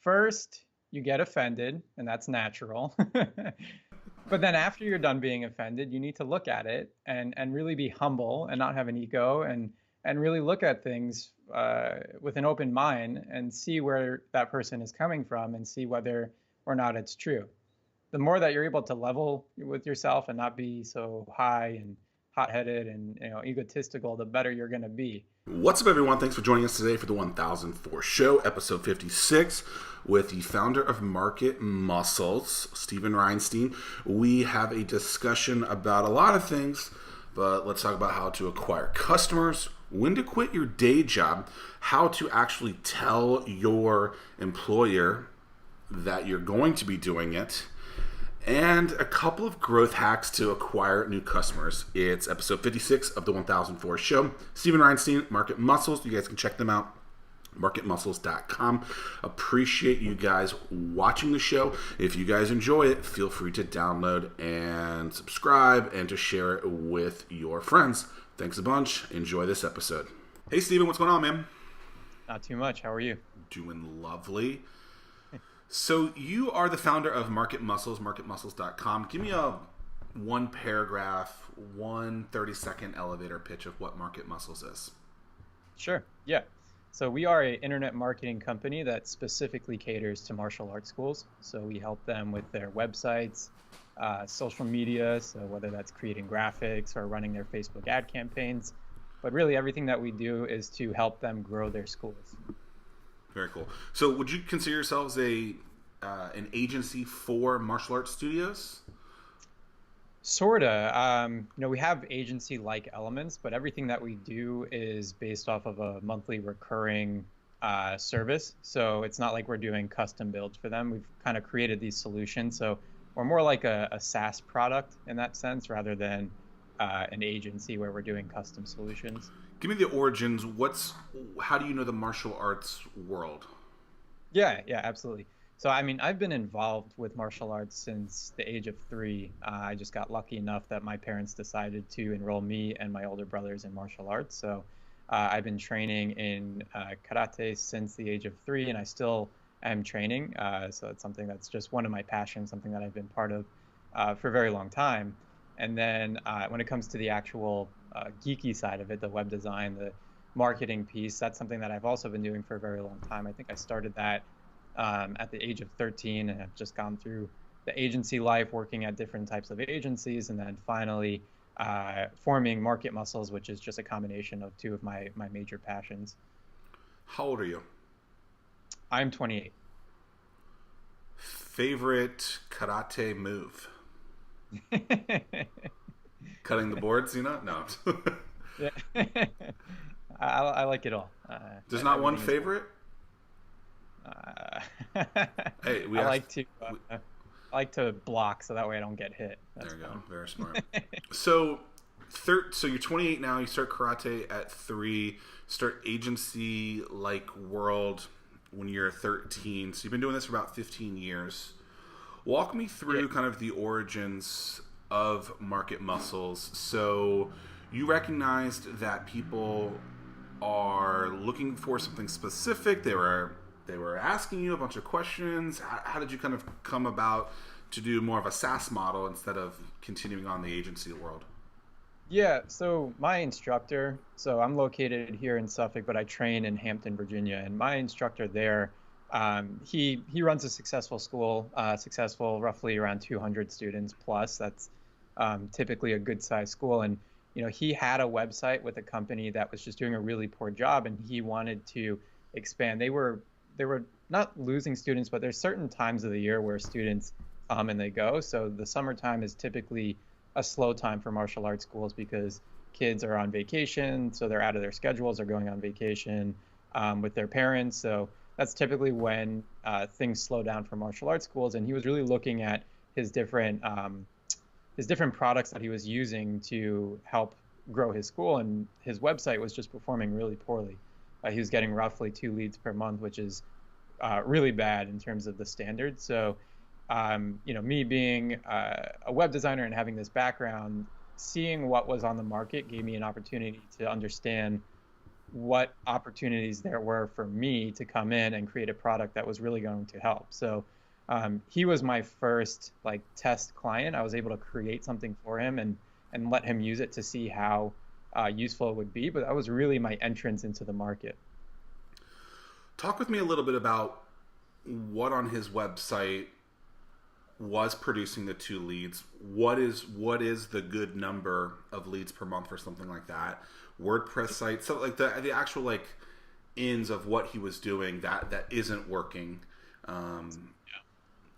first you get offended, and that's natural. But then after you're done being offended, you need to look at it and really be humble and not have an ego and really look at things with an open mind and see where that person is coming from and see whether or not it's true. The more that you're able to level with yourself and not be so high and hot-headed and egotistical, the better you're going to be. What's up, everyone? Thanks for joining us today for the 1004 show, episode 56, with the founder of Market Muscles, Stephen Reinstein. We have a discussion about a lot of things, but let's talk about how to acquire customers, when to quit your day job, how to actually tell your employer that you're going to be doing it, and a couple of growth hacks to acquire new customers. It's episode 56 of the 1004 show. Stephen Reinstein, Market Muscles. You guys can check them out, marketmuscles.com. Appreciate you guys watching the show. If you guys enjoy it, feel free to download and subscribe and to share it with your friends. Thanks a bunch. Enjoy this episode. Hey, Stephen, what's going on, man? Not too much. How are you? Doing lovely. So you are the founder of Market Muscles, marketmuscles.com. Give me a one paragraph, 30-second elevator pitch of what Market Muscles is. Sure. Yeah. So we are an internet marketing company that specifically caters to martial arts schools. So we help them with their websites, social media, so whether that's creating graphics or running their Facebook ad campaigns. But really everything that we do is to help them grow their schools. Very cool. So would you consider yourselves an agency for martial arts studios? Sorta. We have agency-like elements, but everything that we do is based off of a monthly recurring service. So it's not like we're doing custom builds for them. We've kind of created these solutions. So we're more like a SaaS product in that sense, rather than an agency where we're doing custom solutions. Give me the origins. How do you know the martial arts world? Yeah, absolutely. So, I've been involved with martial arts since the age of 3. I just got lucky enough that my parents decided to enroll me and my older brothers in martial arts. So, I've been training in karate since the age of 3, and I still am training. So it's something that's just one of my passions, something that I've been part of for a very long time. And then when it comes to the actual geeky side of it, the web design, the marketing piece, that's something that I've also been doing for a very long time. I think I started that at the age of 13 and have just gone through the agency life, working at different types of agencies, and then finally forming Market Muscles, which is just a combination of two of my major passions. How old are you? I'm 28. Favorite karate move? Cutting the boards, No. Yeah. I like it all. There's not one favorite? Hey, I like to block so that way I don't get hit. That's there you fun. go. Very smart. So you're 28 now. You start karate at 3. Start agency like world when you're 13. So you've been doing this for about 15 years. Walk me through kind of the origins of Market Muscles. So you recognized that people are looking for something specific. They were asking you a bunch of questions. How did you kind of come about to do more of a SaaS model instead of continuing on the agency world? Yeah, so my instructor, so I'm located here in Suffolk, but I train in Hampton, Virginia, and my instructor there, he runs a successful school, successful roughly around 200 students plus. That's typically a good sized school. And, he had a website with a company that was just doing a really poor job, and he wanted to expand. They were not losing students, but there's certain times of the year where students come and they go. So the summertime is typically a slow time for martial arts schools because kids are on vacation, so they're out of their schedules, they're going on vacation with their parents. So that's typically when things slow down for martial arts schools. And he was really looking at his different products that he was using to help grow his school, and his website was just performing really poorly. He was getting roughly 2 leads per month, which is really bad in terms of the standards. So, me being a web designer and having this background, seeing what was on the market gave me an opportunity to understand what opportunities there were for me to come in and create a product that was really going to help. So he was my first like test client. I was able to create something for him and let him use it to see how useful it would be. But that was really my entrance into the market. Talk with me a little bit about what on his website was producing the 2 leads. What is the good number of leads per month or something like that? WordPress site, so like the actual like ins of what he was doing that isn't working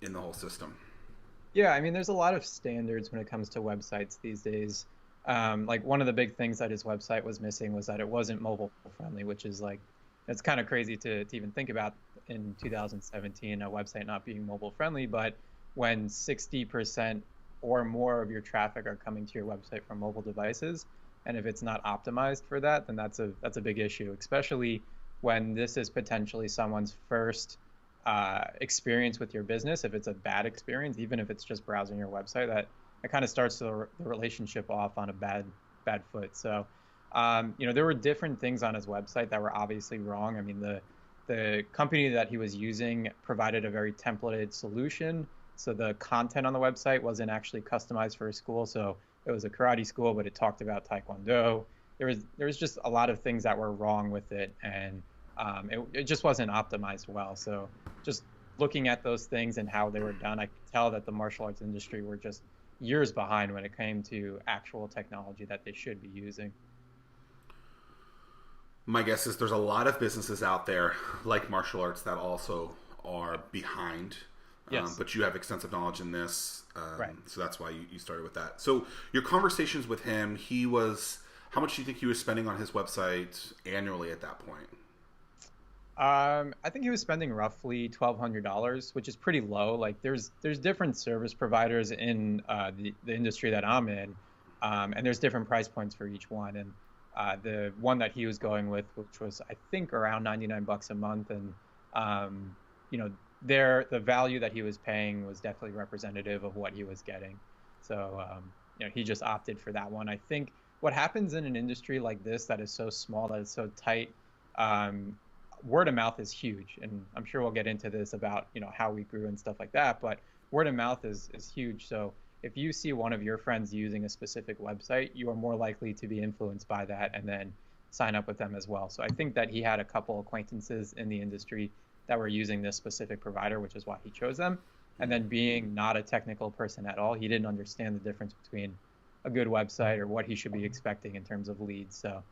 in the whole system. Yeah, I mean, there's a lot of standards when it comes to websites these days. Like one of the big things that his website was missing was that it wasn't mobile friendly, which is like it's kind of crazy to even think about in 2017 a website not being mobile friendly. But when 60% or more of your traffic are coming to your website from mobile devices, and if it's not optimized for that, then that's a big issue, especially when this is potentially someone's first experience with your business. If it's a bad experience, even if it's just browsing your website, that kind of starts the relationship off on a bad foot. So, there were different things on his website that were obviously wrong. I mean, the company that he was using provided a very templated solution. So the content on the website wasn't actually customized for a school. So it was a karate school, but it talked about Taekwondo. There was just a lot of things that were wrong with it, and it just wasn't optimized well. So just looking at those things and how they were done, I could tell that the martial arts industry were just years behind when it came to actual technology that they should be using. My guess is there's a lot of businesses out there like martial arts that also are behind, Yes, but you have extensive knowledge in this, right. so that's why you started with that. So your conversations with him, he was how much do you think he was spending on his website annually at that point? I think he was spending roughly $1,200, which is pretty low. Like there's different service providers in the industry that I'm in, and there's different price points for each one. And the one that he was going with, which was I think around 99 bucks a month, and um, you know, the value that he was paying was definitely representative of what he was getting. So he just opted for that one. I think what happens in an industry like this that is so small, that is so tight. Um, Word of mouth is huge, and I'm sure we'll get into this about how we grew and stuff like that. But word of mouth is huge. So if you see one of your friends using a specific website, you are more likely to be influenced by that and then sign up with them as well. So I think that he had a couple acquaintances in the industry that were using this specific provider, which is why he chose them. And then being not a technical person at all, he didn't understand the difference between a good website or what he should be expecting in terms of leads. So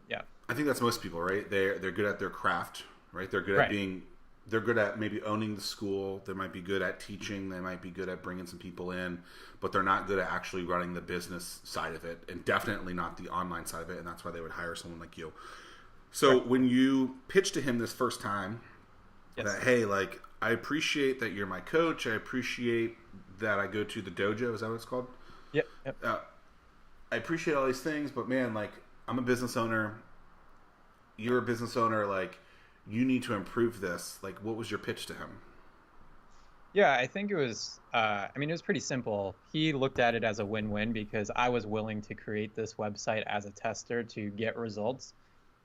yeah, I think that's most people, right? They're good at their craft, right? right. They're good at maybe owning the school. They might be good at teaching. They might be good at bringing some people in, but they're not good at actually running the business side of it, and definitely not the online side of it. And that's why they would hire someone like you. So Right. when you pitched to him this first time, Yes. that hey, like I appreciate that you're my coach. I appreciate that I go to the dojo. Is that what it's called? Yep. Yep. Uh, I appreciate all these things, but man, like I'm a business owner. You're a business owner. Like you need to improve this. Like, what was your pitch to him? Yeah, I think it was, I mean, it was pretty simple. He looked at it as a win-win because I was willing to create this website as a tester to get results.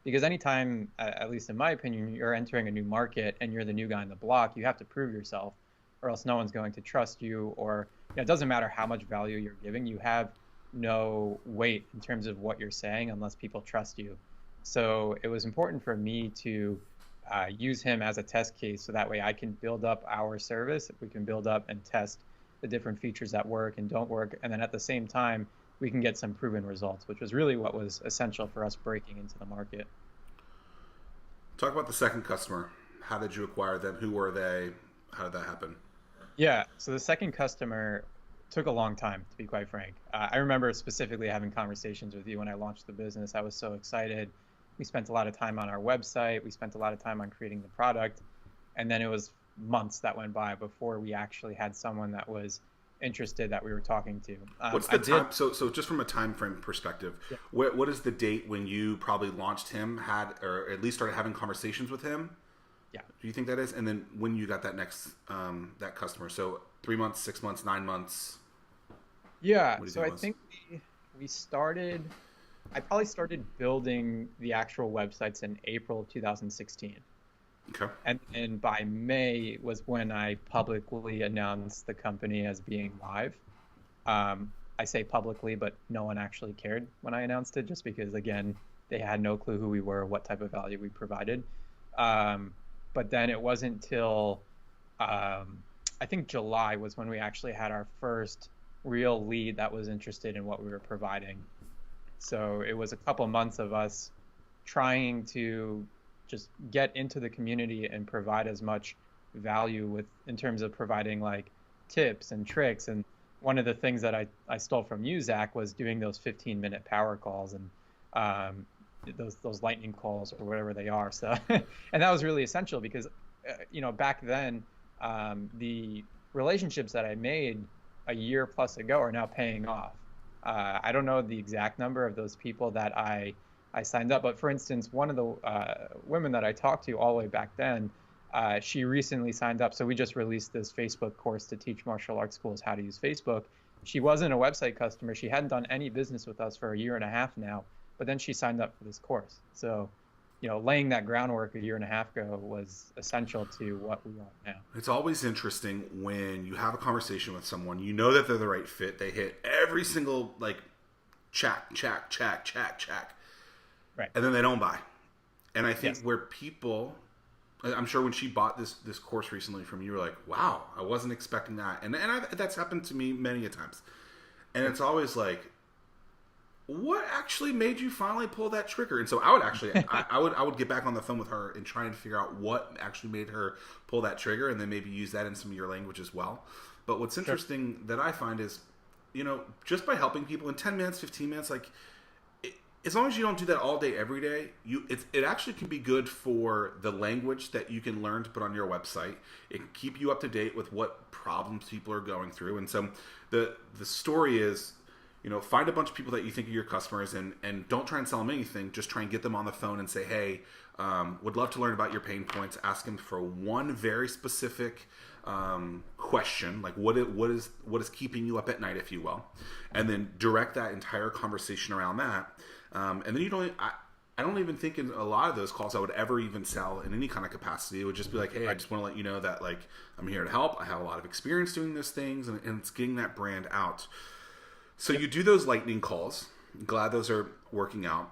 Because anytime, at least in my opinion, you're entering a new market and you're the new guy on the block, you have to prove yourself, or else no one's going to trust you. Or it doesn't matter how much value you're giving, you have no weight in terms of what you're saying unless people trust you. So it was important for me to use him as a test case so that way I can build up our service. We can build up and test the different features that work and don't work. And then at the same time, we can get some proven results, which was really what was essential for us breaking into the market. Talk about the second customer. How did you acquire them? Who were they? How did that happen? Yeah, so the second customer took a long time, to be quite frank. I remember specifically having conversations with you when I launched the business. I was so excited. We spent a lot of time on our website. We spent a lot of time on creating the product. And then it was months that went by before we actually had someone that was interested that we were talking to. What's I the did. time? So just from a time frame perspective, Yeah. what is the date when you probably launched him, had or at least started having conversations with him? Yeah. Do you think that is? And then when you got that next that customer? So 3 months, 6 months, 9 months. Yeah. What do you So think I it was? think we started. I probably started building the actual websites in April of 2016. Okay. And by May was when I publicly announced the company as being live. I say publicly, but no one actually cared when I announced it, just because, again, they had no clue who we were, what type of value we provided. Um, but then it wasn't till um, I think July was when we actually had our first real lead that was interested in what we were providing. So it was a couple months of us trying to just get into the community and provide as much value with in terms of providing like tips and tricks. And one of the things that I stole from you, Zach, was doing those 15-minute power calls and um, those lightning calls or whatever they are. So and that was really essential because back then the relationships that I made a year plus ago are now paying off. I don't know the exact number of those people that I signed up, but for instance, one of the women that I talked to all the way back then, she recently signed up. So we just released this Facebook course to teach martial arts schools how to use Facebook. She wasn't a website customer. She hadn't done any business with us for a year and a half now, but then she signed up for this course. So, laying that groundwork a year and a half ago was essential to what we are now. It's always interesting when you have a conversation with someone, you know that they're the right fit. They hit every single like check, check, check, check, check, Right. and then they don't buy. And I think Yes. where people, I'm sure when she bought this course recently from you, you were like, wow, I wasn't expecting that. That's happened to me many a times. And it's always like, what actually made you finally pull that trigger? And so I would actually, I would get back on the phone with her and try and figure out what actually made her pull that trigger, and then maybe use that in some of your language as well. But what's Sure. interesting that I find is, just by helping people in 10 minutes, 15 minutes, like, as long as you don't do that all day, every day, it actually can be good for the language that you can learn to put on your website. It can keep you up to date with what problems people are going through. And so the story is, find a bunch of people that you think are your customers, and don't try and sell them anything. Just try and get them on the phone and say, hey, would love to learn about your pain points. Ask them for one very specific question, like what is keeping you up at night, if you will, and then direct that entire conversation around that. And then I don't even think in a lot of those calls I would ever even sell in any kind of capacity. It would just be like, hey, I just want to let you know that, like, I'm here to help. I have a lot of experience doing those things, and it's getting that brand out. So you do those lightning calls. I'm glad those are working out.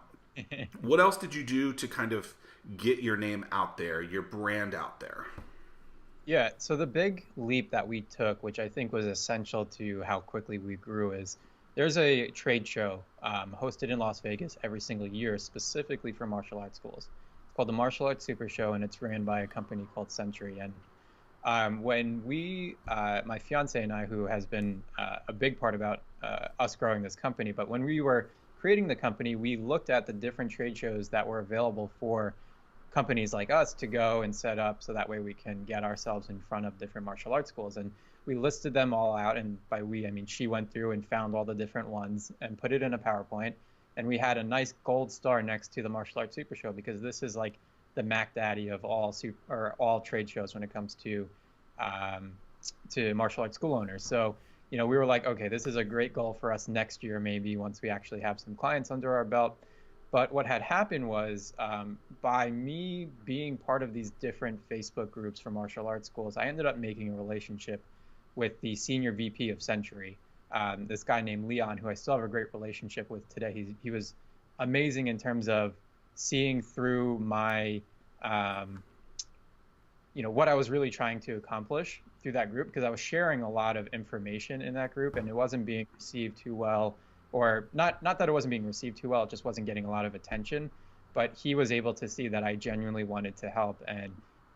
What else did you do to kind of get your name out there, your brand out there? Yeah, so the big leap that we took, which I think was essential to how quickly we grew, is there's a trade show hosted in Las Vegas every single year specifically for martial arts schools. It's called the Martial Arts Super Show, and it's ran by a company called Century. And when my fiance and I, who has been a big part about us growing this company, but when we were creating the company, we looked at the different trade shows that were available for companies like us to go and set up so that way we can get ourselves in front of different martial arts schools. And we listed them all out. And by we, I mean she went through and found all the different ones and put it in a PowerPoint. And we had a nice gold star next to the Martial Arts Super Show because this is like the Mac Daddy of all trade shows when it comes um, to martial arts school owners. So, we were like, okay, this is a great goal for us next year, maybe once we actually have some clients under our belt. But what had happened was, by me being part of these different Facebook groups for martial arts schools, I ended up making a relationship with the senior VP of Century, this guy named Leon, who I still have a great relationship with today. He was amazing in terms of seeing through my, what I was really trying to accomplish through that group, because I was sharing a lot of information in that group and it wasn't being received too well, or not that it wasn't being received too well, it just wasn't getting a lot of attention. But he was able to see that I genuinely wanted to help, and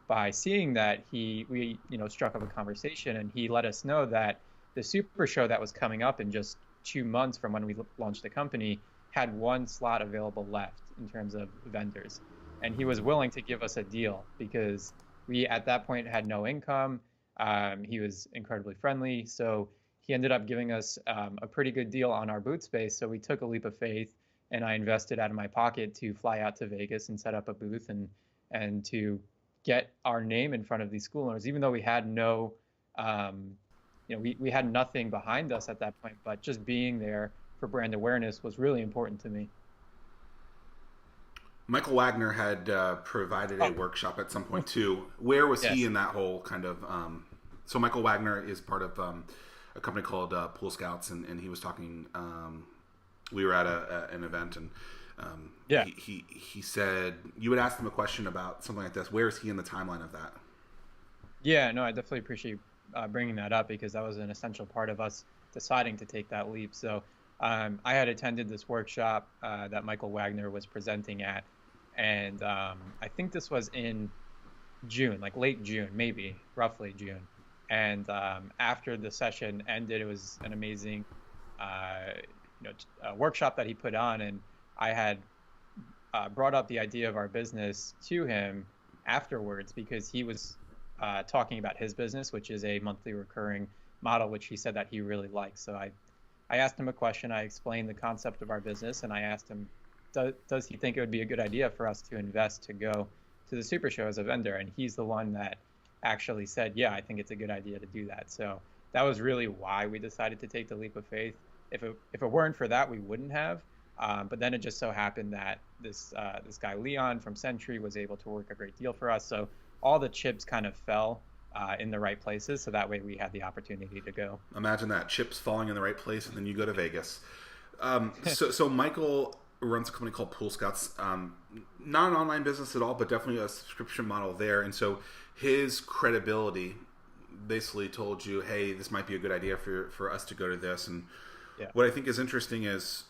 by seeing that, we struck up a conversation, and he let us know that the super show that was coming up in just 2 months from when we launched the company had one slot available left in terms of vendors, and he was willing to give us a deal because we at that point had no income. He was incredibly friendly, so he ended up giving us a pretty good deal on our boot space. So we took a leap of faith, and I invested out of my pocket to fly out to Vegas and set up a booth and to get our name in front of these school owners, even though we had no, we had nothing behind us at that point. But just being there for brand awareness was really important to me. Michael Wagner had provided a Oh, workshop at some point too. Where was he yes. in that whole kind of? So Michael Wagner is part of a company called Pool Scouts, and he was talking. We were at an event, and Yeah. he said you would ask him a question about something like this. Where is he in the timeline of that? Yeah, no, I definitely appreciate bringing that up because that was an essential part of us deciding to take that leap. So I had attended this workshop that Michael Wagner was presenting at, and I think this was in June, like late June, maybe roughly June. And after the session ended, it was an amazing, uh, workshop that he put on, and I had brought up the idea of our business to him afterwards because he was talking about his business, which is a monthly recurring model, which he said that he really likes. So I asked him a question. I explained the concept of our business, and I asked him, does he think it would be a good idea for us to invest to go to the Super Show as a vendor? And he's the one that actually said, yeah, I think it's a good idea to do that. So that was really why we decided to take the leap of faith. If it weren't for that, we wouldn't have. But then it just so happened that this guy Leon from Century was able to work a great deal for us. So all the chips kind of fell in the right places. So that way we had the opportunity to go. Imagine that chips falling in the right place, and then you go to Vegas. So Michael runs a company called Pool Scouts. Not an online business at all, but definitely a subscription model there. And so his credibility basically told you, hey, this might be a good idea for us to go to this. And Yeah, what I think is interesting is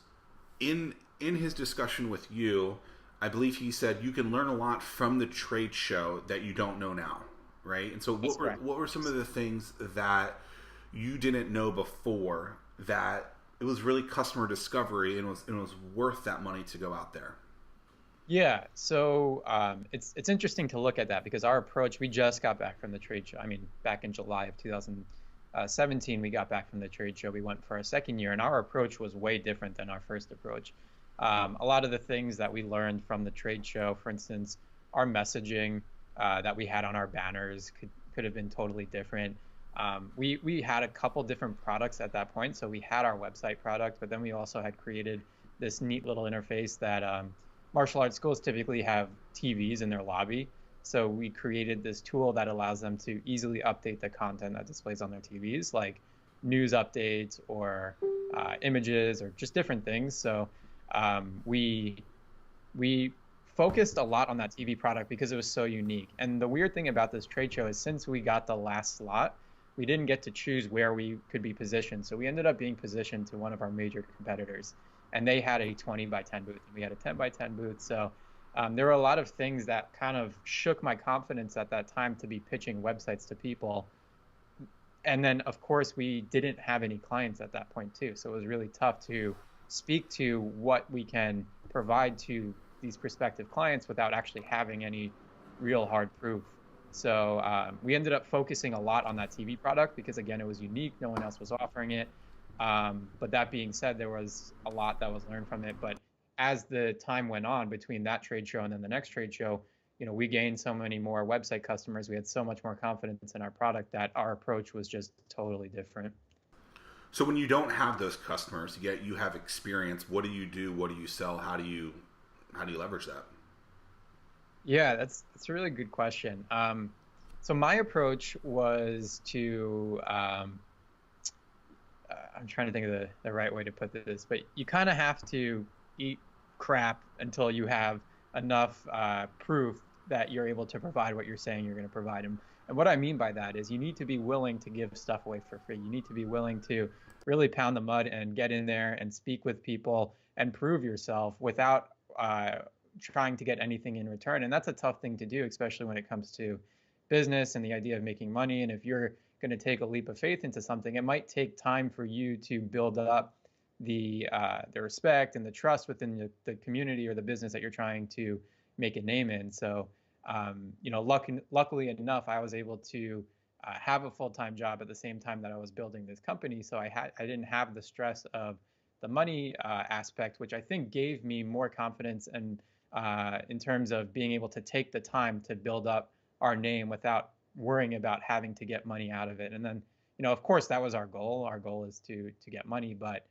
in his discussion with you, I believe he said you can learn a lot from the trade show that you don't know now, right? And so that's correct. what were some of the things that you didn't know before that it was really customer discovery and it was worth that money to go out there? Yeah, so it's interesting to look at that because our approach, we just got back from the trade show. I mean, back in July of 2017, we got back from the trade show. We went for our second year, and our approach was way different than our first approach. A lot of the things that we learned from the trade show, for instance, our messaging that we had on our banners could have been totally different. We had a couple different products at that point. So we had our website product, but then we also had created this neat little interface that martial arts schools typically have TVs in their lobby. So we created this tool that allows them to easily update the content that displays on their TVs, like news updates or images or just different things. So we focused a lot on that TV product because it was so unique. And the weird thing about this trade show is since we got the last slot, we didn't get to choose where we could be positioned. So we ended up being positioned to one of our major competitors, and they had a 20 by 10 booth, and we had a 10 by 10 booth. So there were a lot of things that kind of shook my confidence at that time to be pitching websites to people. And then, of course, we didn't have any clients at that point, too. So it was really tough to speak to what we can provide to these prospective clients without actually having any real hard proof. So we ended up focusing a lot on that TV product because, again, it was unique. No one else was offering it. But that being said, there was a lot that was learned from it. But as the time went on between that trade show and then the next trade show, we gained so many more website customers. We had so much more confidence in our product that our approach was just totally different. So when you don't have those customers, yet you have experience, what do you do? What do you sell? How do you leverage that? Yeah, that's a really good question. So my approach was to I'm trying to think of the right way to put this, but you kind of have to eat crap until you have enough proof that you're able to provide what you're saying you're going to provide them. And what I mean by that is you need to be willing to give stuff away for free. You need to be willing to really pound the mud and get in there and speak with people and prove yourself without trying to get anything in return. And that's a tough thing to do, especially when it comes to business and the idea of making money. And if you're going to take a leap of faith into something, it might take time for you to build up the respect and the trust within the community or the business that you're trying to make a name in. So, luckily enough, I was able to have a full-time job at the same time that I was building this company. So I didn't have the stress of the money aspect, which I think gave me more confidence and in terms of being able to take the time to build up our name without worrying about having to get money out of it. And then, of course, that was our goal. Our goal is to get money, but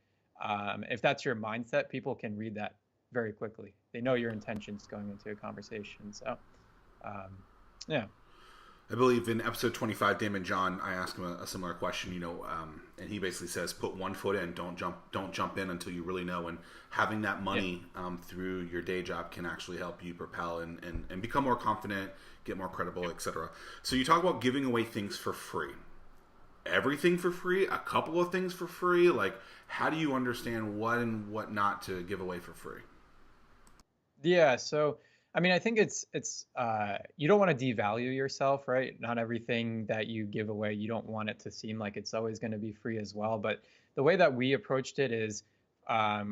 if that's your mindset, people can read that very quickly. They know your intentions going into a conversation. So, um, yeah. I believe in episode 25, Damon John, I asked him a similar question, and he basically says, put one foot in, don't jump in until you really know. And having that Yeah. money through your day job can actually help you propel and become more confident, get more credible, etc. So you talk about giving away things for free. Everything for free? A couple of things for free? Like, how do you understand what and what not to give away for free? Yeah, so I mean, I think it's you don't want to devalue yourself, right? Not everything that you give away, you don't want it to seem like it's always going to be free as well. But the way that we approached it is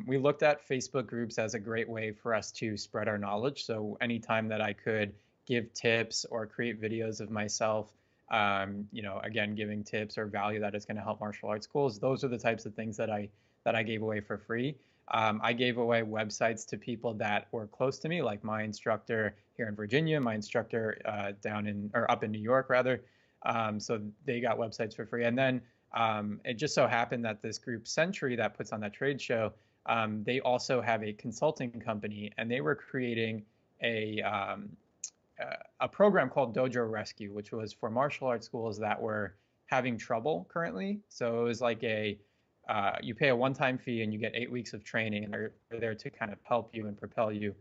we looked at Facebook groups as a great way for us to spread our knowledge. So anytime that I could give tips or create videos of myself, again, giving tips or value that is going to help martial arts schools, those are the types of things that I gave away for free. I gave away websites to people that were close to me, like my instructor here in Virginia, my instructor down in or up in New York, rather. So they got websites for free. And then it just so happened that this group Century that puts on that trade show, they also have a consulting company, and they were creating a um, a program called Dojo Rescue, which was for martial arts schools that were having trouble currently. So it was like you pay a one-time fee and you get 8 weeks of training, and they're there to kind of help you and propel you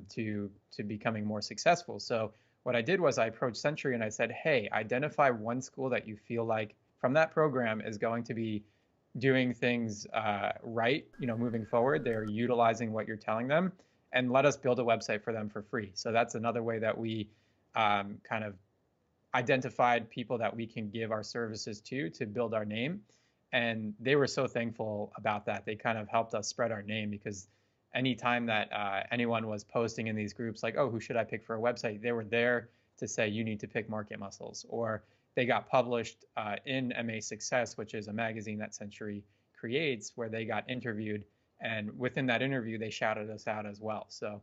to becoming more successful. So what I did was I approached Century and I said, hey, identify one school that you feel like from that program is going to be doing things right, moving forward. They're utilizing what you're telling them, and let us build a website for them for free. So that's another way that we kind of identified people that we can give our services to build our name. And they were so thankful about that. They kind of helped us spread our name, because anytime that anyone was posting in these groups, like, oh, who should I pick for a website? They were there to say, you need to pick Market Muscles. Or they got published in MA Success, which is a magazine that Century creates, where they got interviewed. And within that interview, they shouted us out as well. So,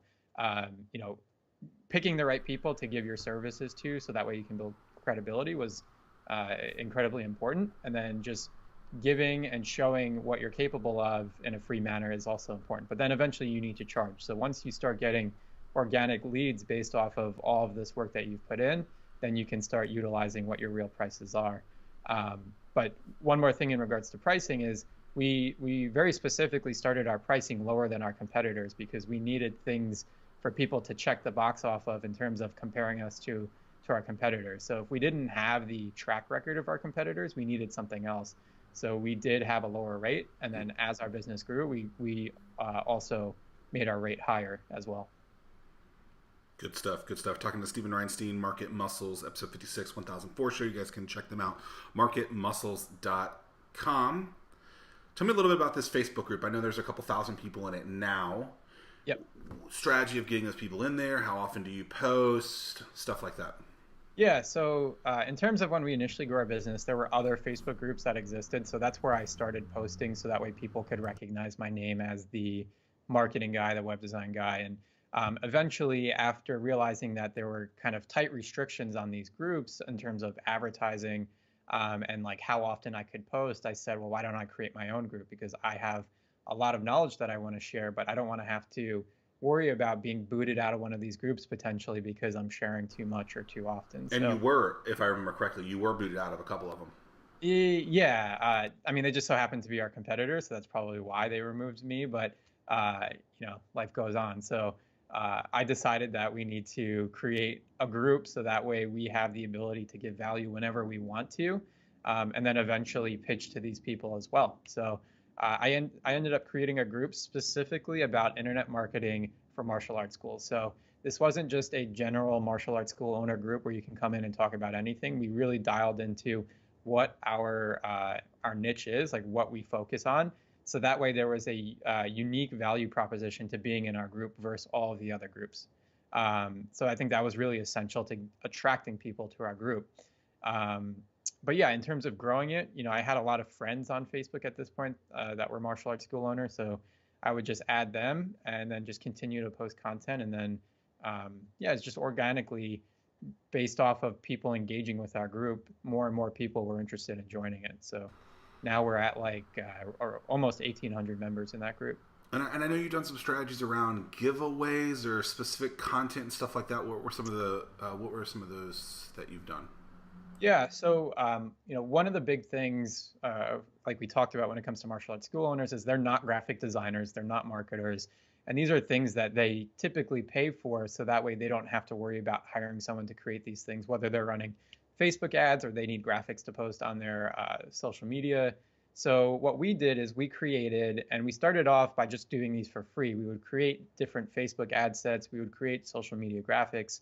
picking the right people to give your services to, so that way you can build credibility, was incredibly important. And then just giving and showing what you're capable of in a free manner is also important. But then eventually you need to charge. So once you start getting organic leads based off of all of this work that you've put in, then you can start utilizing what your real prices are. But one more thing in regards to pricing is we very specifically started our pricing lower than our competitors, because we needed things for people to check the box off of in terms of comparing us to our competitors. So if we didn't have the track record of our competitors, we needed something else. So we did have a lower rate, and then as our business grew, we also made our rate higher as well. Good stuff. Good stuff. Talking to Stephen Reinstein, Market Muscles, episode 56, 1004 show. You guys can check them out. Marketmuscles.com. Tell me a little bit about this Facebook group. I know there's a couple thousand people in it now. Yep. Strategy of getting those people in there. How often do you post? Stuff like that. Yeah, so in terms of when we initially grew our business, there were other Facebook groups that existed. So that's where I started posting, so that way people could recognize my name as the marketing guy, the web design guy. And eventually, after realizing that there were kind of tight restrictions on these groups in terms of advertising and like how often I could post, I said, well, why don't I create my own group? Because I have a lot of knowledge that I want to share, but I don't want to have to worry about being booted out of one of these groups potentially because I'm sharing too much or too often. And you So, were, if I remember correctly, you were booted out of a couple of them. yeah, I mean, they just so happen to be our competitors, so that's probably why they removed me. But life goes on. So I decided that we need to create a group, so that way we have the ability to give value whenever we want to, and then eventually pitch to these people as well. So I ended up creating a group specifically about internet marketing for martial arts schools. So this wasn't just a general martial arts school owner group where you can come in and talk about anything. We really dialed into what our niche is, like what we focus on. So that way there was a unique value proposition to being in our group versus all of the other groups. So I think that was really essential to attracting people to our group. Um, but yeah, in terms of growing it, I had a lot of friends on Facebook at this point that were martial arts school owners. So I would just add them and then just continue to post content. And then, yeah, it's just organically based off of people engaging with our group. More and more people were interested in joining it. So now we're at like or almost 1,800 members in that group. And I know you've done some strategies around giveaways or specific content and stuff like that. What were some of those that you've done? Yeah, so one of the big things, like we talked about when it comes to martial arts school owners, is they're not graphic designers, they're not marketers, and these are things that they typically pay for, so that way they don't have to worry about hiring someone to create these things, whether they're running Facebook ads or they need graphics to post on their social media. So what we did is we created, and we started off by just doing these for free. We would create different Facebook ad sets, we would create social media graphics,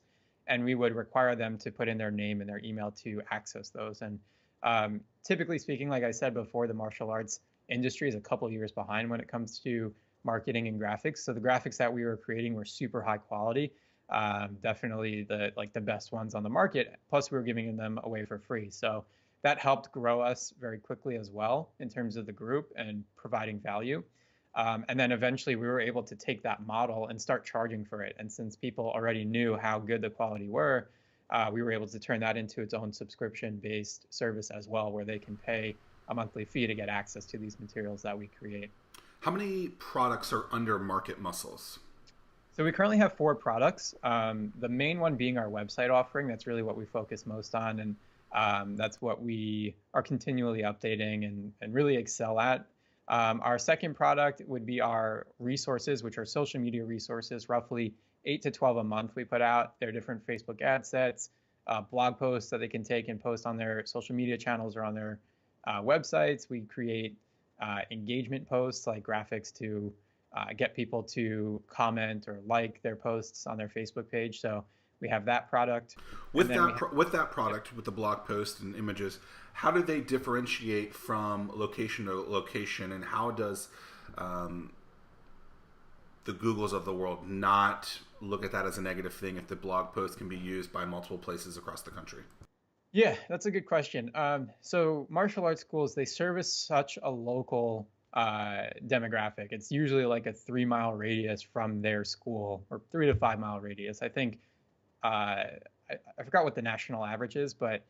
and we would require them to put in their name and their email to access those. And typically speaking, like I said before, the martial arts industry is a couple years behind when it comes to marketing and graphics. So the graphics that we were creating were super high quality, definitely the best ones on the market. Plus, we were giving them away for free. So that helped grow us very quickly as well in terms of the group and providing value. And then eventually we were able to take that model and start charging for it. And since people already knew how good the quality were, we were able to turn that into its own subscription-based service as well, where they can pay a monthly fee to get access to these materials that we create. How many products are under Market Muscles? So we currently have 4 products. The main one being our website offering. That's really what we focus most on, and that's what we are continually updating and really excel at. Our second product would be our resources, which are social media resources, roughly 8 to 12 a month we put out. They're different Facebook ad sets, blog posts that they can take and post on their social media channels or on their websites. We create engagement posts like graphics to get people to comment or like their posts on their Facebook page. So we have that product. With with that product, with the blog post and images, how do they differentiate from location to location, and how does the Googles of the world not look at that as a negative thing if the blog post can be used by multiple places across the country? Yeah, that's a good question. So martial arts schools, they service such a local demographic. It's usually like a 3 mile radius from their school, or 3 to 5 mile radius. I think I forgot what the national average is, but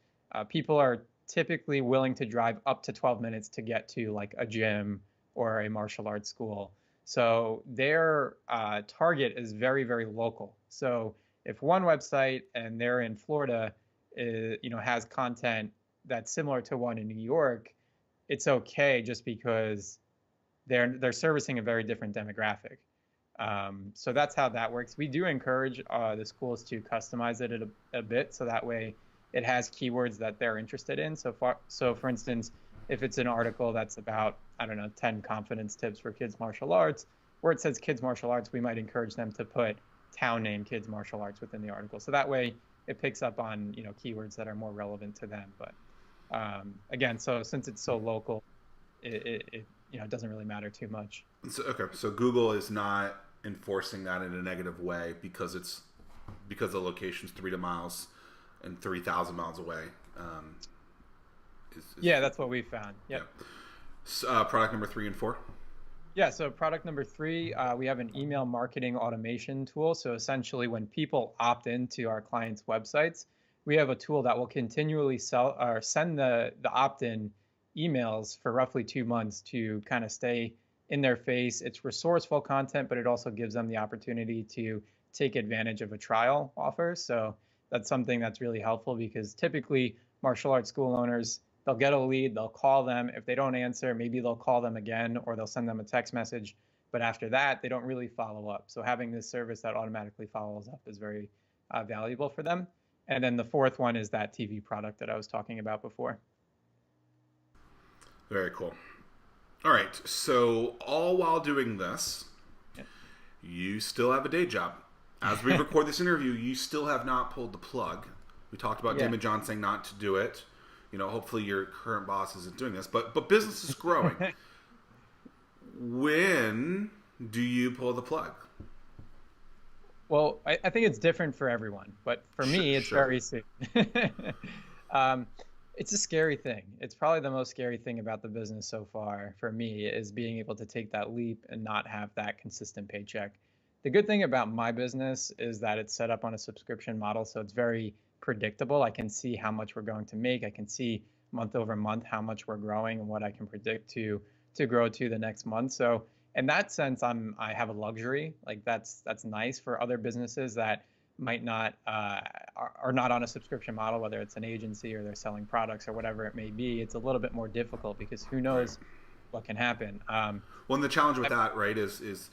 people are typically willing to drive up to 12 minutes to get to like a gym or a martial arts school. So their target is very, very local. So if one website and they're in Florida, has content that's similar to one in New York, it's okay just because they're servicing a very different demographic. So that's how that works. We do encourage the schools to customize it a bit, so that way it has keywords that they're interested in. So for instance, if it's an article that's about, I don't know, 10 confidence tips for kids martial arts, where it says kids martial arts, we might encourage them to put town name kids martial arts within the article. So that way it picks up on, keywords that are more relevant to them. But again, so since it's so local, it doesn't really matter too much. So, okay, so Google is not enforcing that in a negative way because the location's 3 miles and 3,000 miles away. Yeah, that's what we found. Yep. Yeah. So, product number 3 and 4. Yeah, so product number 3, we have an email marketing automation tool. So essentially, when people opt into our clients' websites, we have a tool that will continually send the opt-in emails for roughly 2 months to kind of stay in their face. It's resourceful content, but it also gives them the opportunity to take advantage of a trial offer. So that's something that's really helpful because typically martial arts school owners, they'll get a lead, they'll call them. If they don't answer, maybe they'll call them again or they'll send them a text message. But after that, they don't really follow up. So having this service that automatically follows up is very valuable for them. And then the fourth one is that TV product that I was talking about before. Very cool. All right. So all while doing this, Yeah. you still have a day job. As we record this interview, you still have not pulled the plug. We talked about Damon John saying not to do it. Hopefully your current boss isn't doing this, but business is growing. When do you pull the plug? Well, I think it's different for everyone, but for me, it's very soon. It's a scary thing. It's probably the most scary thing about the business so far for me is being able to take that leap and not have that consistent paycheck. The good thing about my business is that it's set up on a subscription model, so it's very predictable. I can see how much we're going to make. I can see month over month how much we're growing and what I can predict to grow to the next month. So in that sense, I have a luxury. Like that's nice for other businesses that might not are not on a subscription model, whether it's an agency or they're selling products or whatever it may be. It's a little bit more difficult because who Right. knows what can happen. Well, and the challenge with I, that, right, is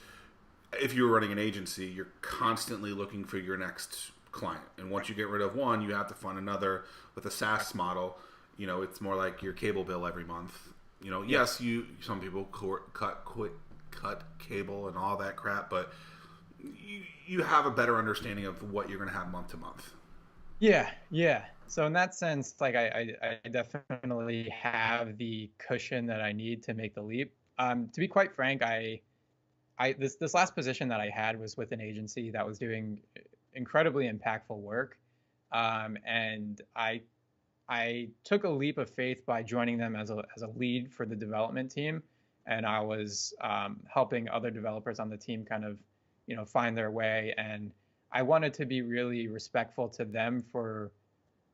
if you're running an agency, you're constantly looking for your next client, and once you get rid of one, you have to find another. With a SaaS model, it's more like your cable bill every month. yeah. Yes, some people cut cable and all that crap, but you have a better understanding of what you're going to have month to month. Yeah, yeah. So in that sense, like I definitely have the cushion that I need to make the leap. To be quite frank, this last position that I had was with an agency that was doing incredibly impactful work, and I took a leap of faith by joining them as a lead for the development team, and I was helping other developers on the team kind of, find their way. And I wanted to be really respectful to them for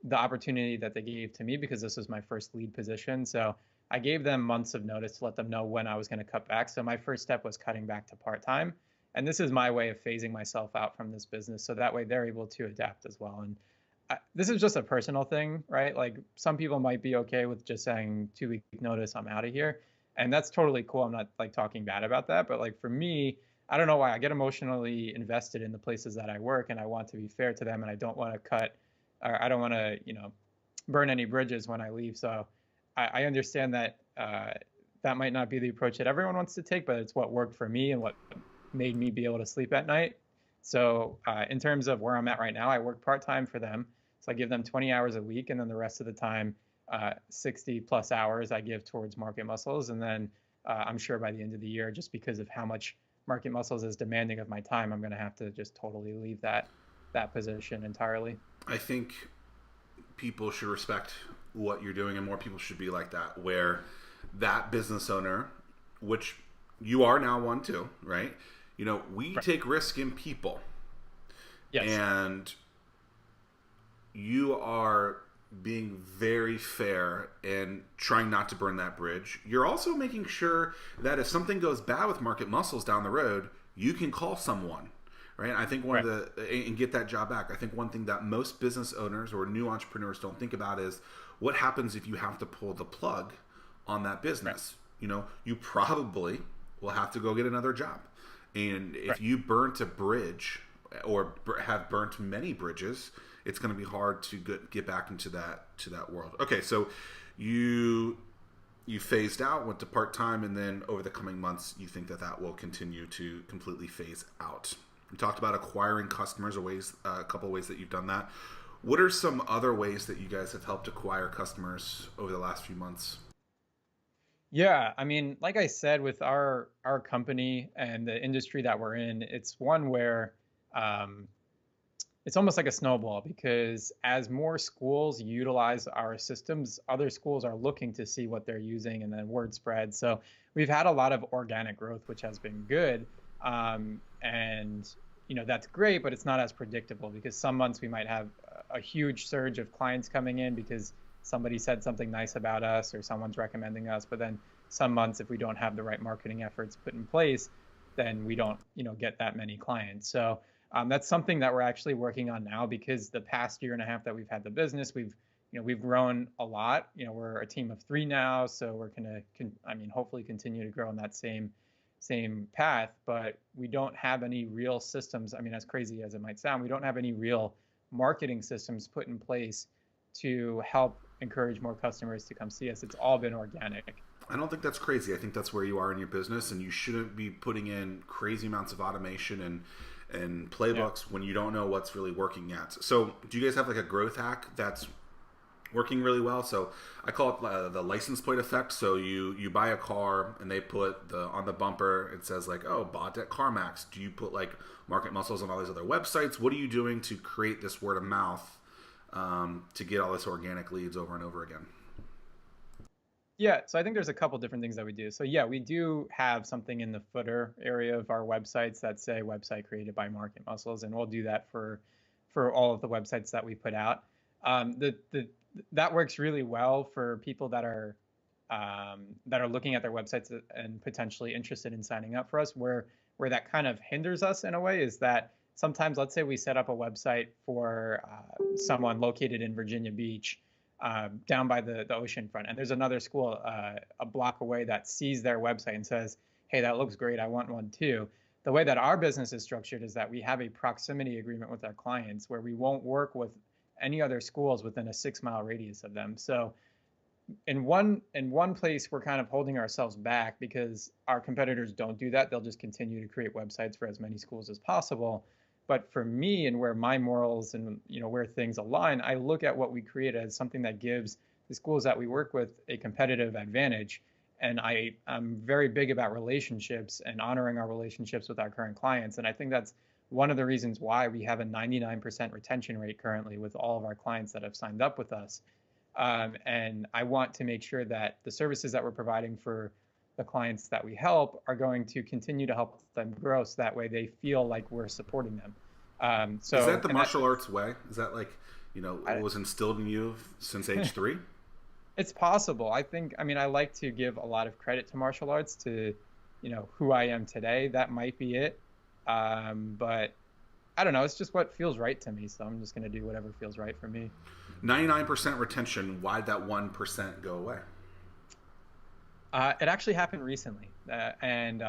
the opportunity that they gave to me because this was my first lead position. So I gave them months of notice to let them know when I was going to cut back. So my first step was cutting back to part time. And this is my way of phasing myself out from this business. So that way they're able to adapt as well. And this is just a personal thing, right? Like some people might be okay with just saying 2 week notice, I'm out of here. And that's totally cool. I'm not like talking bad about that. But like for me, I don't know why I get emotionally invested in the places that I work and I want to be fair to them and I don't want to cut or I don't want to, burn any bridges when I leave. So I understand that that might not be the approach that everyone wants to take, but it's what worked for me and what made me be able to sleep at night. So in terms of where I'm at right now, I work part time for them. So I give them 20 hours a week, and then the rest of the time, 60 plus hours I give towards Market Muscles. And then I'm sure by the end of the year, just because of how much Market Muscles is demanding of my time, I'm going to have to just totally leave that position entirely. I think people should respect what you're doing, and more people should be like that, where that business owner, which you are now one too, right? We Right. take risk in people, Yes. and you are being very fair and trying not to burn that bridge. You're also making sure that if something goes bad with Market Muscles down the road, you can call someone, right? I think one of Right. the and get that job back. I think one thing that most business owners or new entrepreneurs don't think about is what happens if you have to pull the plug on that Right. business. You probably will have to go get another job. And if Right. you burnt a bridge or have burnt many bridges, it's going to be hard to get back into that world. Okay, so you you phased out, went to part time, and then over the coming months, you think that will continue to completely phase out. We talked about acquiring customers, or ways, a couple of ways that you've done that. What are some other ways that you guys have helped acquire customers over the last few months? Yeah, I mean, like I said, with our company and the industry that we're in, it's one where um, it's almost like a snowball because as more schools utilize our systems, other schools are looking to see what they're using, and then word spreads. So we've had a lot of organic growth, which has been good, and that's great, but it's not as predictable because some months we might have a huge surge of clients coming in because somebody said something nice about us or someone's recommending us, but then some months if we don't have the right marketing efforts put in place, then we don't get that many clients. So that's something that we're actually working on now because the past year and a half that we've had the business, we've grown a lot. We're a team of 3 now, so we're gonna, I mean, hopefully continue to grow in that same path. But we don't have any real systems. I mean, as crazy as it might sound, we don't have any real marketing systems put in place to help encourage more customers to come see us. It's all been organic. I don't think that's crazy. I think that's where you are in your business, and you shouldn't be putting in crazy amounts of automation and Yeah. playbooks when you don't know what's really working yet. So, do you guys have like a growth hack that's working really well? So, I call it the license plate effect. So, you buy a car and they put the on the bumper it says like, "Oh, bought at CarMax." Do you put like Market Muscles on all these other websites? What are you doing to create this word of mouth to get all this organic leads over and over again? Yeah, so I think there's a couple different things that we do. So yeah, we do have something in the footer area of our websites that say website created by Market Muscles, and we'll do that for all of the websites that we put out. The that works really well for people that are that are looking at their websites and potentially interested in signing up for us. Where that kind of hinders us in a way is that sometimes, let's say we set up a website for someone located in Virginia Beach, down by the ocean front, and there's another school a block away that sees their website and says, "Hey, that looks great. I want one too." The way that our business is structured is that we have a proximity agreement with our clients where we won't work with any other schools within a 6 mile radius of them. So in one place we're kind of holding ourselves back because our competitors don't do that. They'll just continue to create websites for as many schools as possible. But for me, and where my morals and where things align, I look at what we create as something that gives the schools that we work with a competitive advantage. And I'm very big about relationships and honoring our relationships with our current clients. And I think that's one of the reasons why we have a 99% retention rate currently with all of our clients that have signed up with us. And I want to make sure that the services that we're providing for the clients that we help are going to continue to help them grow, so that way they feel like we're supporting them. Is that the And martial arts way? Is that like, I, it was instilled in you since age 3? it's possible. I mean, I like to give a lot of credit to martial arts, to, who I am today. That might be it. But I don't know. It's just what feels right to me. So I'm just going to do whatever feels right for me. 99% retention. Why'd that 1% go away? It actually happened recently, and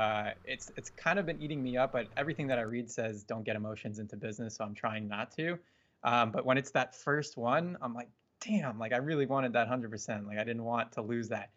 it's kind of been eating me up. But everything that I read says don't get emotions into business, so I'm trying not to. But when it's that first one, I'm like, damn, like I really wanted that 100%. Like I didn't want to lose that.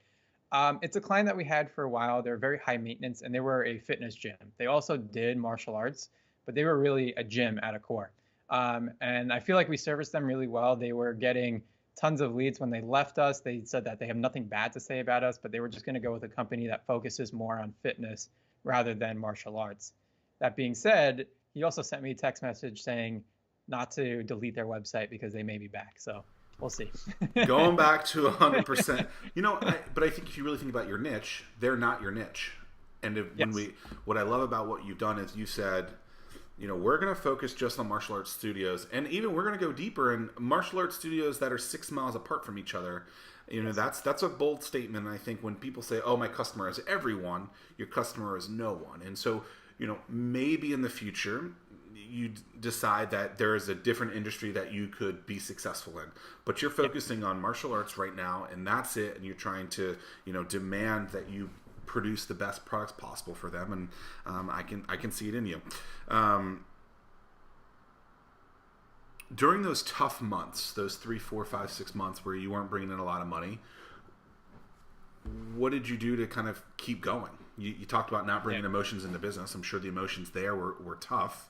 It's a client that we had for a while. They're very high maintenance, and they were a fitness gym. They also did martial arts, but they were really a gym at a core. And I feel like we serviced them really well. They were getting tons of leads. When they left us, they said that they have nothing bad to say about us, but they were just going to go with a company that focuses more on fitness rather than martial arts. That being said, he also sent me a text message saying not to delete their website because they may be back. So we'll see. Going back to 100%. But I think if you really think about your niche, they're not your niche. And Yes. what I love about what you've done is you said, we're going to focus just on martial arts studios, and even we're going to go deeper in martial arts studios that are 6 miles apart from each other. Yes. That's a bold statement. And I think when people say, "Oh, my customer is everyone," your customer is no one. And so, maybe in the future you decide that there is a different industry that you could be successful in, but you're Yep. focusing on martial arts right now, and that's it. And you're trying to, demand that you produce the best products possible for them, and I can see it in you. During those tough months, those 3, 4, 5, 6 months where you weren't bringing in a lot of money, what did you do to kind of keep going? You talked about not bringing Yeah. emotions into business. I'm sure the emotions there were tough.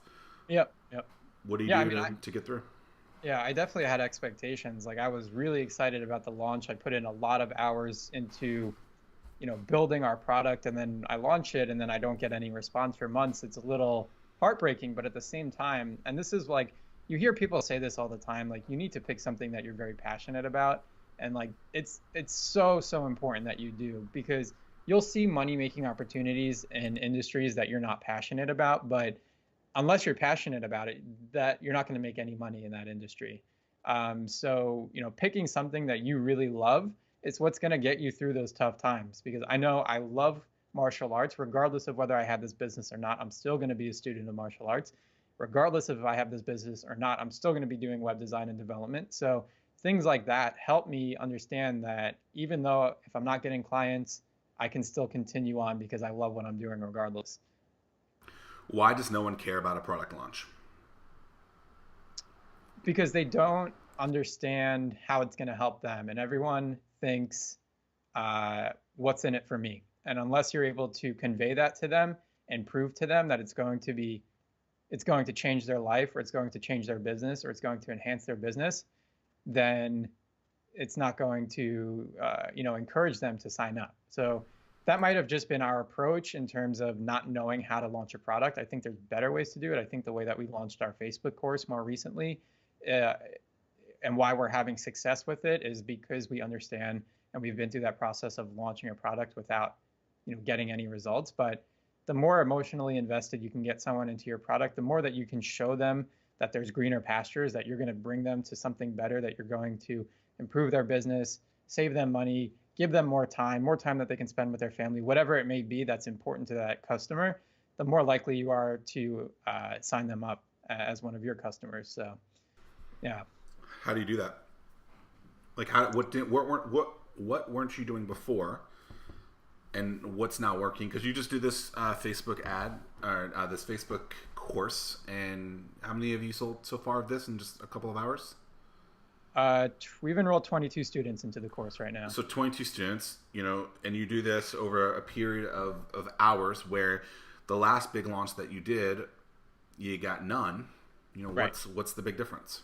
Yep. Yep. What do you Yeah. I do mean, to get through? yeah, I definitely had expectations. Like I was really excited about the launch. I put in a lot of hours into, building our product, and then I launch it and then I don't get any response for months. It's a little heartbreaking, but at the same time, and this is like you hear people say this all the time, like you need to pick something that you're very passionate about. And like it's so important that you do, because you'll see money making opportunities in industries that you're not passionate about, but unless you're passionate about it, that you're not going to make any money in that industry. So, picking something that you really love is what's going to get you through those tough times. Because I know I love martial arts, regardless of whether I have this business or not. I'm still going to be a student of martial arts. Regardless of if I have this business or not, I'm still going to be doing web design and development. So things like that help me understand that even though if I'm not getting clients, I can still continue on because I love what I'm doing regardless. Why does no one care about a product launch? Because they don't understand how it's going to help them, and everyone thinks, what's in it for me? And unless you're able to convey that to them and prove to them that it's going to change their life, or it's going to change their business, or it's going to enhance their business, then it's not going to encourage them to sign up. So that might have just been our approach in terms of not knowing how to launch a product. I think there's better ways to do it. I think the way that we launched our Facebook course more recently, uh, and why we're having success with it, is because we understand and we've been through that process of launching a product without getting any results. But the more emotionally invested you can get someone into your product, the more that you can show them that there's greener pastures, that you're going to bring them to something better, that you're going to improve their business, save them money, give them more time that they can spend with their family, whatever it may be that's important to that customer, the more likely you are to sign them up as one of your customers. So, yeah. How do you do that? Like, what weren't you doing before, and what's now working? Because you just do this Facebook ad or this Facebook course, and how many have you sold so far of this in just a couple of hours? We've enrolled 22 students into the course right now. So 22 students, and you do this over a period of hours, where the last big launch that you did, you got none. Right. What's the big difference?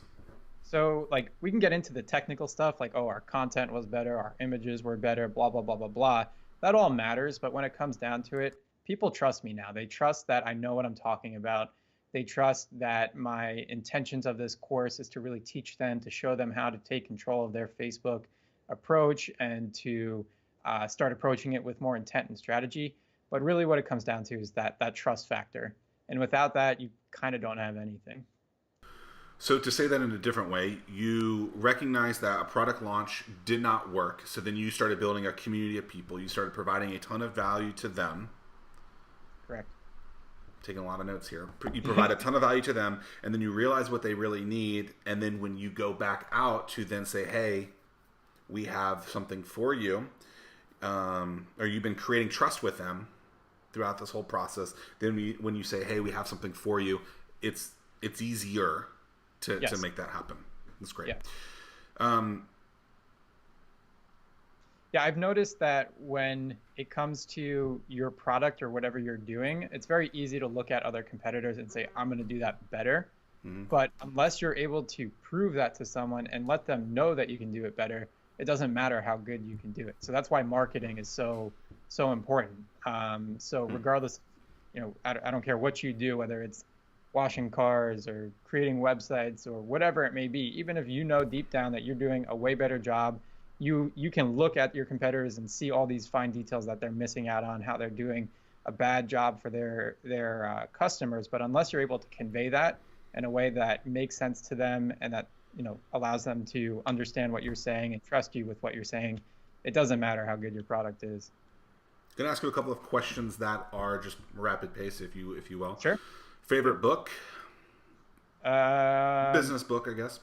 So, like, we can get into the technical stuff, like, oh, our content was better, our images were better, blah, blah, blah, blah, blah. That all matters. But when it comes down to it, people trust me now. They trust that I know what I'm talking about. They trust that my intentions of this course is to really teach them, to show them how to take control of their Facebook approach and to start approaching it with more intent and strategy. But really, what it comes down to is that trust factor. And without that, you kind of don't have anything. So to say that in a different way, you recognize that a product launch did not work. So then you started building a community of people. You started providing a ton of value to them. Correct. Taking a lot of notes here. You provide a ton of value to them, and then you realize what they really need. And then when you go back out to then say, hey, we have something for you, or you've been creating trust with them throughout this whole process, then when you say, hey, we have something for you, it's easier to make that happen. That's great. Yeah. Yeah, I've noticed that when it comes to your product or whatever you're doing, it's very easy to look at other competitors and say, I'm going to do that better. Mm-hmm. But unless you're able to prove that to someone and let them know that you can do it better, it doesn't matter how good you can do it. So that's why marketing is so important. So regardless, I don't care what you do, whether it's washing cars or creating websites or whatever it may be, even if you know deep down that you're doing a way better job, you can look at your competitors and see all these fine details that they're missing out on, how they're doing a bad job for their customers. But unless you're able to convey that in a way that makes sense to them and that allows them to understand what you're saying and trust you with what you're saying, it doesn't matter how good your product is. I'm gonna ask you a couple of questions that are just rapid pace, if you will. Sure. Favorite book? Business book, I guess.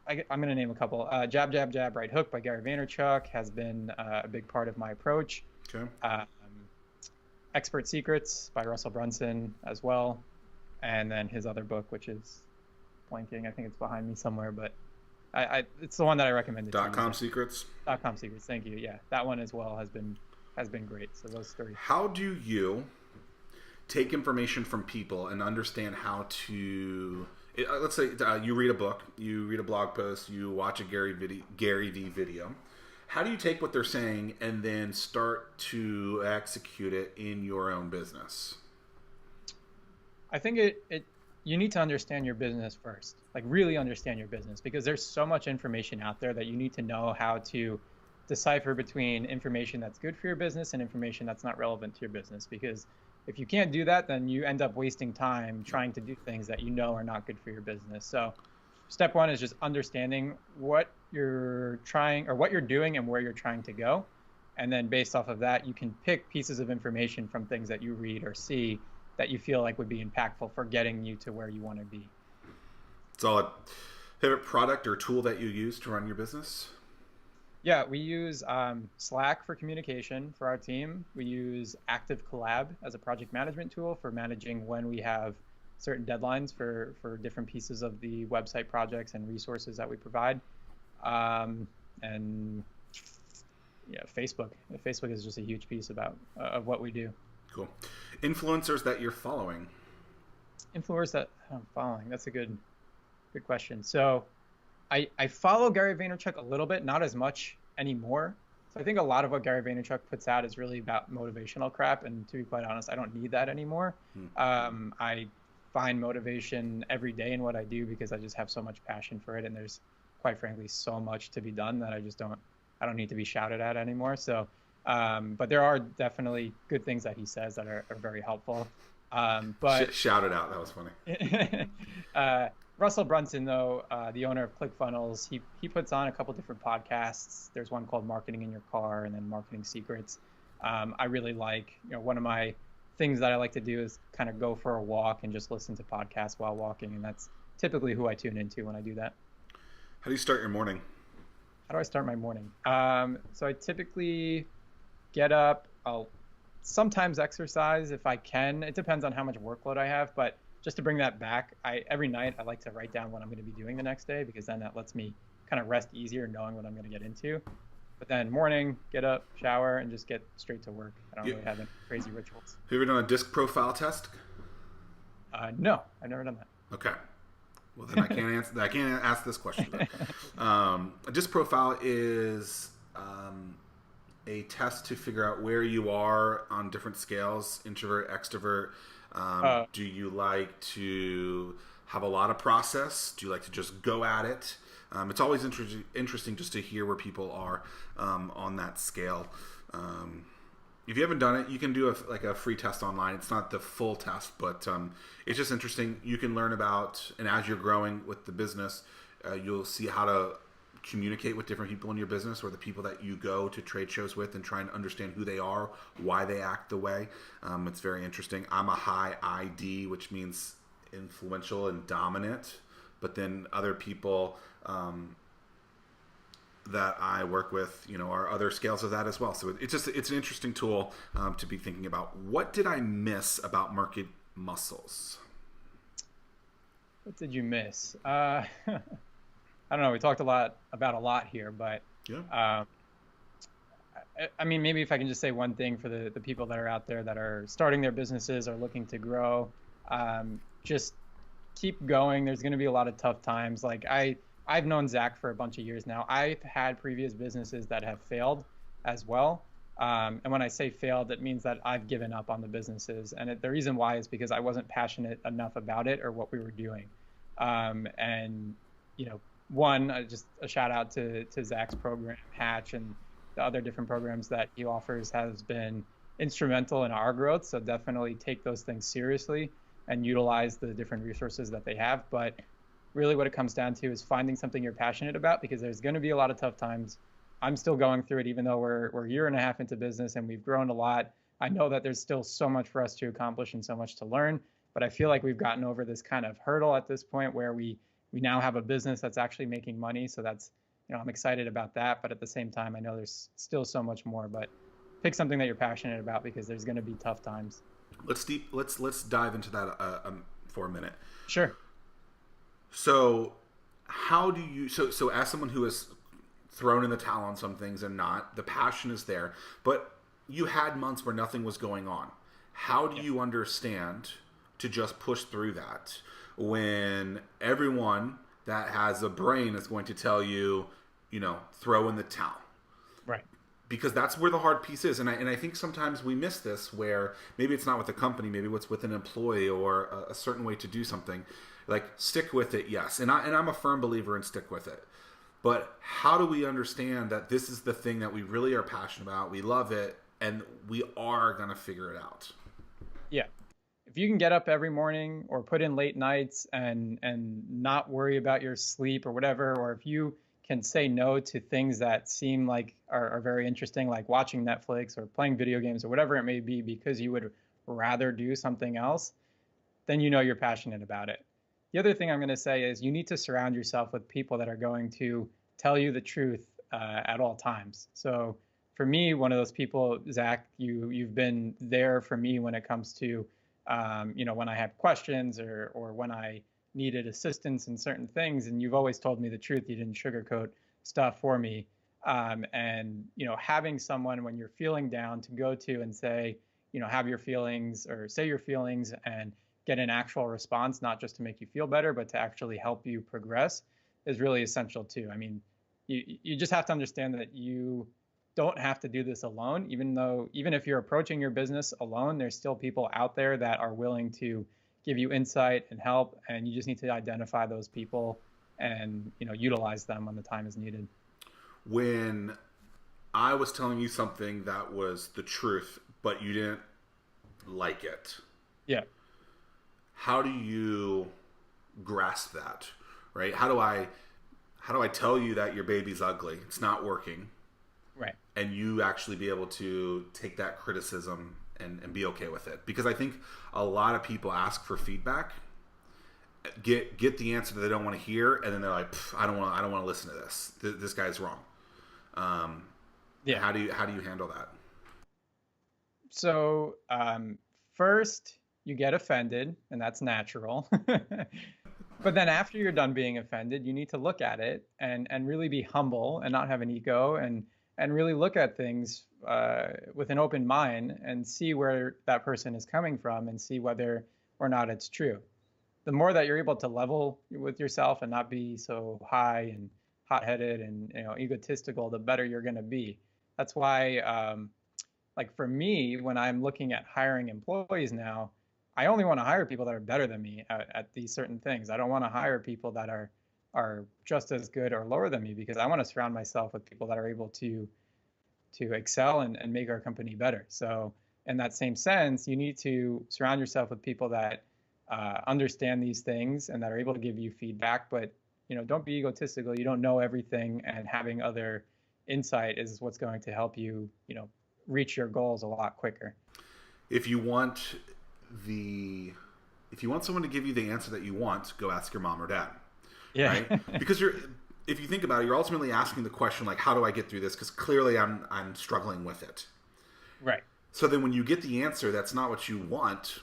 I'm going to name a couple. Jab, Jab, Jab, Right Hook by Gary Vaynerchuk has been a big part of my approach. Okay. Expert Secrets by Russell Brunson as well. And then his other book, which is blanking. I think it's behind me somewhere, but it's the one that I recommended. .com Secrets? .com Secrets, thank you. Yeah, that one as well has been great. So those three. How do you take information from people and understand how to... Let's say you read a book, you read a blog post, you watch a Gary V video. How do you take what they're saying and then start to execute it in your own business? I think you need to understand your business first, like really understand your business, because there's so much information out there that you need to know how to decipher between information that's good for your business and information that's not relevant to your business. Because if you can't do that, then you end up wasting time trying to do things that you know are not good for your business. So step one is just understanding what you're trying or what you're doing and where you're trying to go. And then based off of that, you can pick pieces of information from things that you read or see that you feel like would be impactful for getting you to where you want to be. Solid. Favorite product or tool that you use to run your business? Yeah, we use Slack for communication for our team. We use Active Collab as a project management tool for managing when we have certain deadlines for different pieces of the website projects and resources that we provide. And yeah, Facebook. Facebook is just a huge piece of what we do. Cool. Influencers that you're following? Influencers that I'm following. That's a good question. So I follow Gary Vaynerchuk a little bit, not as much anymore. So I think a lot of what Gary Vaynerchuk puts out is really about motivational crap. And to be quite honest, I don't need that anymore. I find motivation every day in what I do because I just have so much passion for it. And there's, quite frankly, so much to be done that I don't need to be shouted at anymore. So, but there are definitely good things that he says that are very helpful. But shouted out, that was funny. Russell Brunson, though, the owner of ClickFunnels, he puts on a couple different podcasts. There's one called Marketing in Your Car, and then Marketing Secrets. I really like, one of my things that I like to do is kind of go for a walk and just listen to podcasts while walking, and that's typically who I tune into when I do that. How do you start your morning? How do I start my morning? So I typically get up. I'll sometimes exercise if I can. It depends on how much workload I have, but just to bring that back, I every night I like to write down what I'm going to be doing the next day because then that lets me kind of rest easier knowing what I'm going to get into. But then morning, get up, shower, and just get straight to work. I don't You, really have any crazy rituals. have you ever done a disc profile test? No, I've never done Okay. Well, then I can't answer. I can't ask this question. But, that. a disc profile is a test to figure out where you are on different scales: introvert, extrovert. Do you like to have a lot of process? Do you like to just go at it? It's always interesting just to hear where people are on that scale. If you haven't done it, you can do a free test online. It's not the full test, but it's just interesting. You can learn about, and as you're growing with the business, you'll see how to communicate with different people in your business or the people that you go to trade shows with and try and understand who they are, why they act the way. It's very interesting. I'm a high ID, which means influential and dominant, but then other people that I work with, are other scales of that as well. So it's an interesting tool to be thinking about. What did I miss about Market Muscles? What did you miss? I don't know. We talked about a lot here, but Yeah. I mean, maybe if I can just say one thing for the people that are out there that are starting their businesses or looking to grow, just keep going. There's going to be a lot of tough times. Like I've known Zach for a bunch of years now. I've had previous businesses that have failed as well. And when I say failed, it means that I've given up on the businesses. And the reason why is because I wasn't passionate enough about it or what we were doing. And, just a shout out to Zach's program, Hatch, and the other different programs that he offers has been instrumental in our growth. So definitely take those things seriously and utilize the different resources that they have. But really what it comes down to is finding something you're passionate about because there's going to be a lot of tough times. I'm still going through it, even though we're a year and a half into business and we've grown a lot. I know that there's still so much for us to accomplish and so much to learn, but I feel like we've gotten over this kind of hurdle at this point where we now have a business that's actually making money. So that's, I'm excited about that. But at the same time, I know there's still so much more, but pick something that you're passionate about because there's going to be tough times. Let's dive into that for a minute. Sure. So how do you so as someone who has thrown in the towel on some things and not, the passion is there, but you had months where nothing was going on. How do you understand to just push through that when everyone that has a brain is going to tell you, throw in the towel? Right. Because that's where the hard piece is. And I think sometimes we miss this where maybe it's not with the company, maybe it's with an employee or a certain way to do something. Like, stick with it, yes. And I'm a firm believer in stick with it. But how do we understand that this is the thing that we really are passionate about, we love it, and we are going to figure it out? Yeah. If you can get up every morning or put in late nights and not worry about your sleep or whatever, or if you can say no to things that seem like are very interesting, like watching Netflix or playing video games or whatever it may be, because you would rather do something else, then you're passionate about it. The other thing I'm going to say is you need to surround yourself with people that are going to tell you the truth at all times. So for me, one of those people, Zach, you've been there for me when it comes to, when I have questions or when I needed assistance in certain things, and you've always told me the truth. You didn't sugarcoat stuff for me. And having someone when you're feeling down to go to and say, have your feelings or say your feelings and get an actual response, not just to make you feel better, but to actually help you progress, is really essential too. I mean, you just have to understand that you don't have to do this alone, even if you're approaching your business alone, there's still people out there that are willing to give you insight and help, and you just need to identify those people and utilize them when the time is needed. When I was telling you something that was the truth, but you didn't like it, Yeah. how do you grasp that, right? How do I tell you that your baby's ugly? It's not working. Right. And you actually be able to take that criticism and be okay with it. Because I think a lot of people ask for feedback, get the answer that they don't want to hear, and then they're like, I don't want to listen to this. This guy's wrong. Yeah. How do you handle that? So first, you get offended, and that's natural. But then after you're done being offended, you need to look at it and really be humble and not have an ego and really look at things with an open mind and see where that person is coming from and see whether or not it's true. The more that you're able to level with yourself and not be so high and hot-headed and egotistical, the better you're going to be. That's why like for me, when I'm looking at hiring employees now, I only want to hire people that are better than me at these certain things. I don't want to hire people that are just as good or lower than me, because I want to surround myself with people that are able to excel and make our company better. So in that same sense, you need to surround yourself with people that understand these things and that are able to give you feedback. But don't be egotistical. You don't know everything, and having other insight is what's going to help you, reach your goals a lot quicker. If you want the if you want someone to give you the answer that you want, go ask your mom or dad, Yeah. right? Because if you think about it, you're ultimately asking the question like, how do I get through this? Because clearly I'm struggling with it. Right. So then when you get the answer that's not what you want,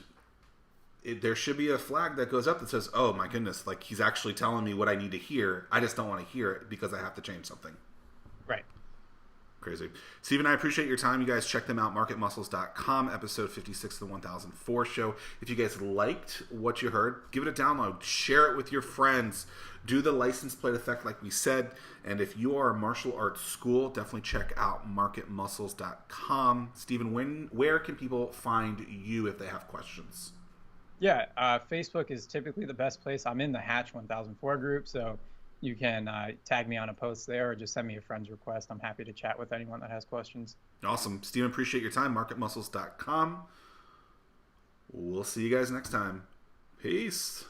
there should be a flag that goes up that says, oh my goodness, like he's actually telling me what I need to hear. I just don't want to hear it because I have to change something. Right. Crazy. Steven, I appreciate your time. You guys check them out, marketmuscles.com, episode 56 of the 1004 show. If you guys liked what you heard, give it a download. Share it with your friends. Do the license plate effect like we said. And if you are a martial arts school, definitely check out marketmuscles.com. Steven, where can people find you if they have questions? Yeah. Facebook is typically the best place. I'm in the Hatch 1004 group, so you can tag me on a post there or just send me a friend's request. I'm happy to chat with anyone that has questions. Awesome. Steven, appreciate your time. Marketmuscles.com. We'll see you guys next time. Peace.